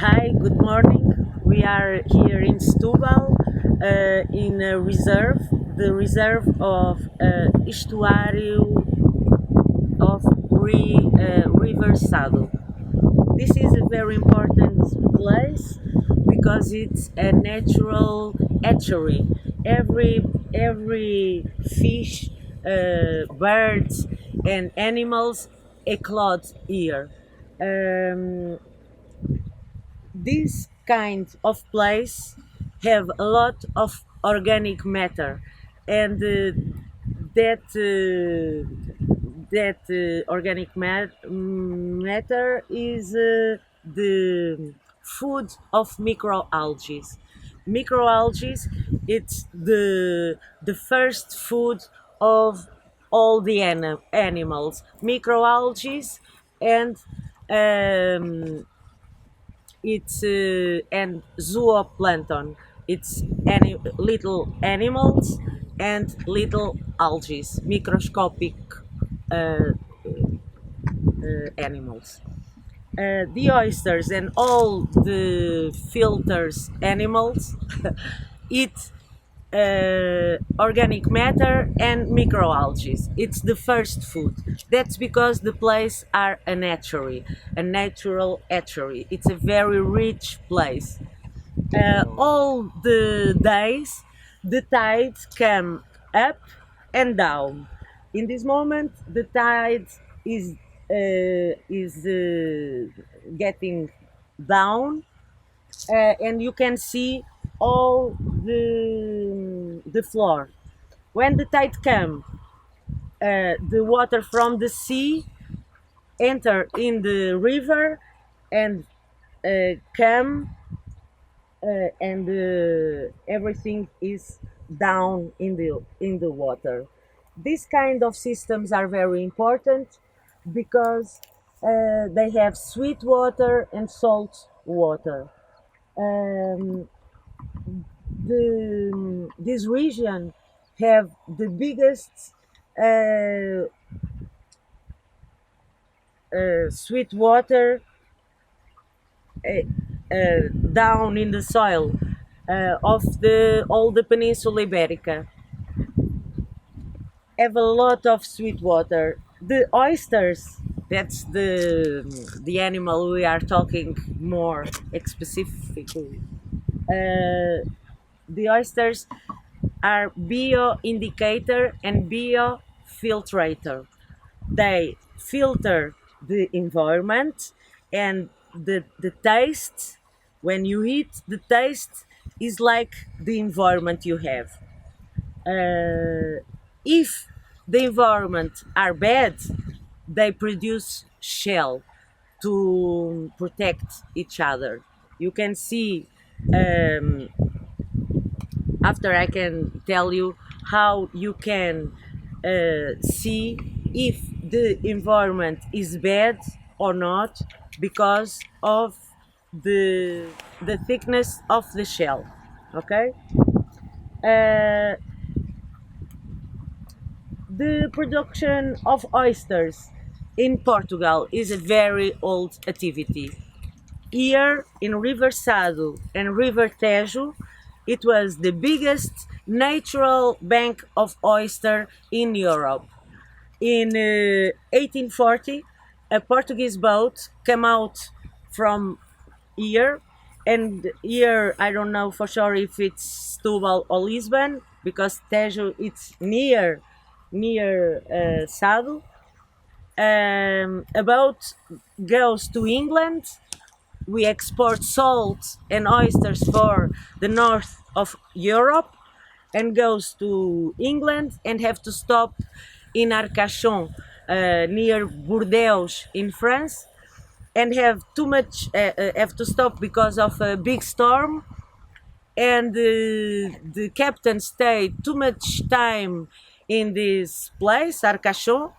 Hi, good morning. We are here in Setubal, in a reserve, the reserve of estuário of River Sado. This is a very important place because it's a natural hatchery. Every fish, birds, and animals eclode here. Um, this kind of place have a lot of organic matter, and that organic matter is the food of microalgae. Microalgae, it's the first food of all the animals. Microalgae and it's and zooplankton. It's little animals and little algae, microscopic uh, animals. The oysters and all the filters animals eat organic matter and microalgae. It's the first food. That's because the place are a natural hatchery. It's a very rich place. All the days, the tide come up and down. In this moment, the tide is getting down, and you can see all the floor. When the tide come, the water from the sea enter in the river and come and everything is down in the water. These kind of systems are very important because they have sweet water and salt water. Um, this region have the biggest sweet water down in the soil of the all the Península Ibérica. Have a lot of sweet water. The oysters, that's the animal we are talking more specifically. The oysters are bioindicator and biofiltrator. They filter the environment and the taste. When you eat, the taste is like the environment you have. If the environment are bad, they produce shell to protect each other. You can see, um, after I can tell you how you can see if the environment is bad or not because of the thickness of the shell. Okay. uh, the production of oysters in Portugal is a very old activity. Here in River Sado and River Tejo, it was the biggest natural bank of oyster in Europe. In 1840, a Portuguese boat came out from here, and here I don't know for sure if it's Setúbal or Lisbon because Tejo it's near Sado. A boat goes to England. We export salt and oysters for the north of Europe and goes to England and have to stop in Arcachon, near Bordeaux in France, and have to stop because of a big storm, and the captain stayed too much time in this place Arcachon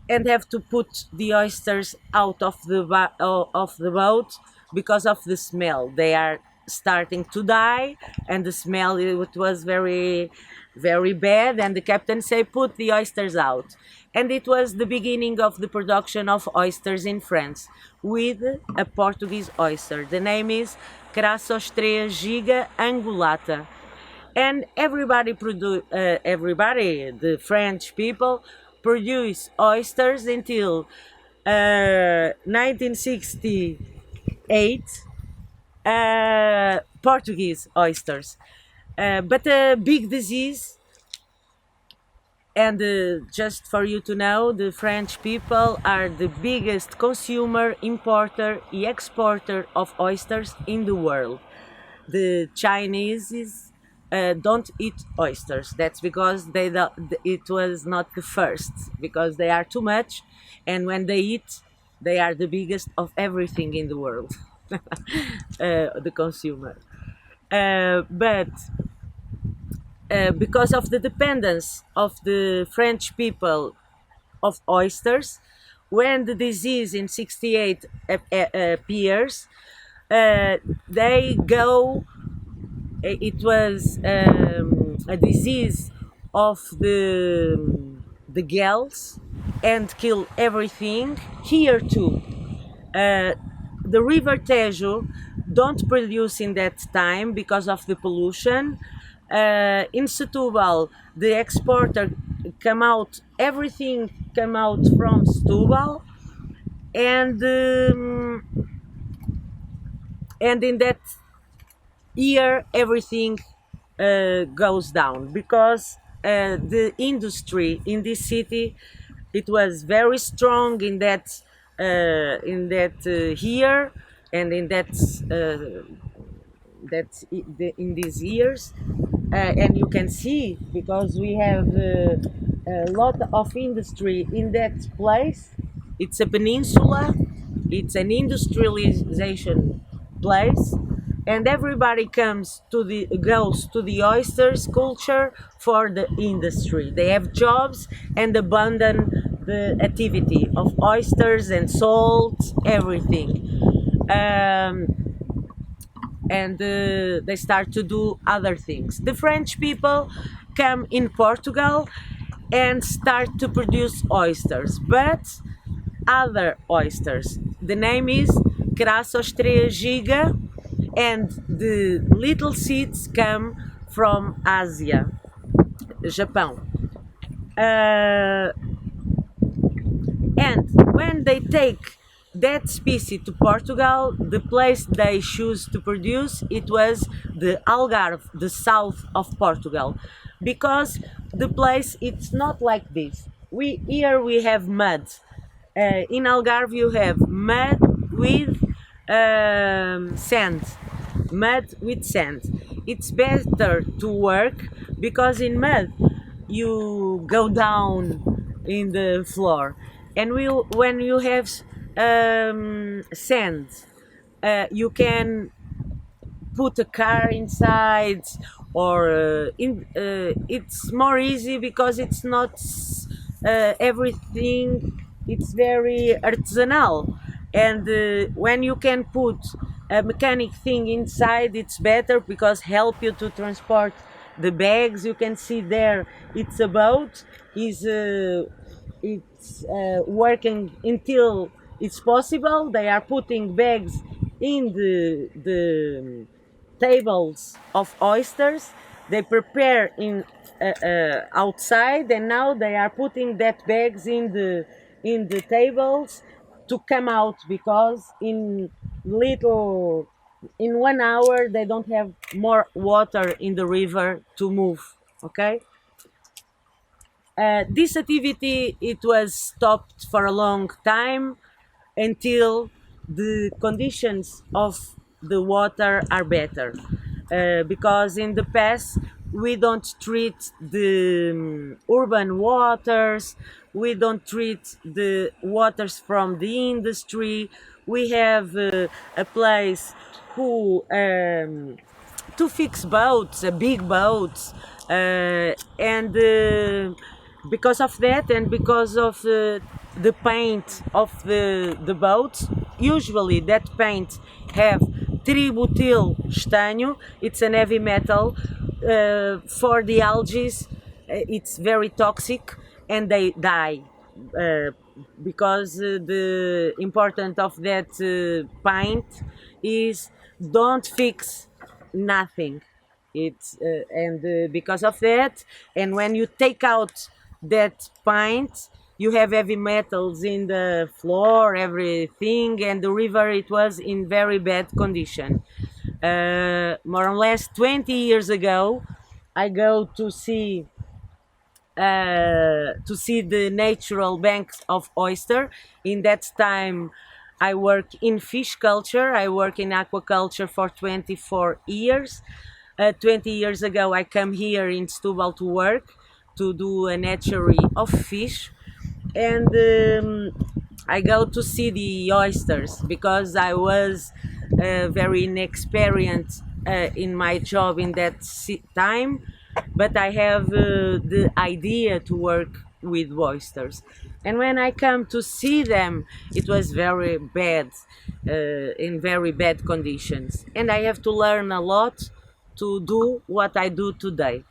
and have to put the oysters out of of the boat because of the smell. They are starting to die, and the smell it was very very bad, and the captain say put the oysters out. And it was the beginning of the production of oysters in France with a Portuguese oyster. The name is Crassostrea giga angulata. And everybody, the French people, produce oysters until 1968, Portuguese oysters. But a big disease, and just for you to know, the French people are the biggest consumer, importer, and exporter of oysters in the world. The Chinese don't eat oysters. That's because it was not the first, because they are too much, and when they eat, they are the biggest of everything in the world, the consumer. But because of the dependence of the French people of oysters, when the disease in 68 appears, they go. It was a disease of the gals and kill everything. Here too, the river Tejo don't produce in that time because of the pollution. In Setubal, the exporter everything come out from Setubal, and in that year everything goes down because the industry in this city, it was very strong in that year, and in in these years, and you can see because we have a lot of industry in that place. It's a peninsula, it's an industrialization place, and everybody goes to the oysters culture for the industry. They have jobs and abandon the activity of oysters and salt, everything. And they start to do other things. The French people come in Portugal and start to produce oysters, but other oysters. The name is Crassostrea giga, and the little seeds come from Asia, Japan. And when they take that species to Portugal, the place they choose to produce, it was the Algarve, the south of Portugal, because the place it's not like this. Here we have mud. In Algarve you have mud with sand. Mud with sand. It's better to work because in mud you go down in the floor, and when you have sand, you can put a car inside, or it's more easy because it's not everything. It's very artisanal, and when you can put a mechanic thing inside, it's better because help you to transport the bags. You can see there it's a boat, it's working until it's possible. They are putting bags in the tables of oysters. They prepare in outside, and now they are putting that bags in the tables to come out, because in 1 hour they don't have more water in the river to move. Okay. This activity, it was stopped for a long time until the conditions of the water are better, because in the past we don't treat the urban waters, we don't treat the waters from the industry. We have a place who to fix boats, big boats, and because of that, and because of the paint of the boats, usually that paint have tributyl estanho. It's an heavy metal for the algae, it's very toxic and they die. Uh, because the important of that pint is don't fix nothing. It's and because of that, and when you take out that pint, you have heavy metals in the floor, everything, and the river it was in very bad condition. More or less 20 years ago, I go to see the natural banks of oyster. In that time, I work in fish culture. I work in aquaculture for 24 years. 20 years ago, I come here in Setubal to work to do a hatchery of fish, and I go to see the oysters because I was very inexperienced in my job in that time, but I have the idea to work with oysters. And when I come to see them, it was very bad, in very bad conditions, and I have to learn a lot to do what I do today.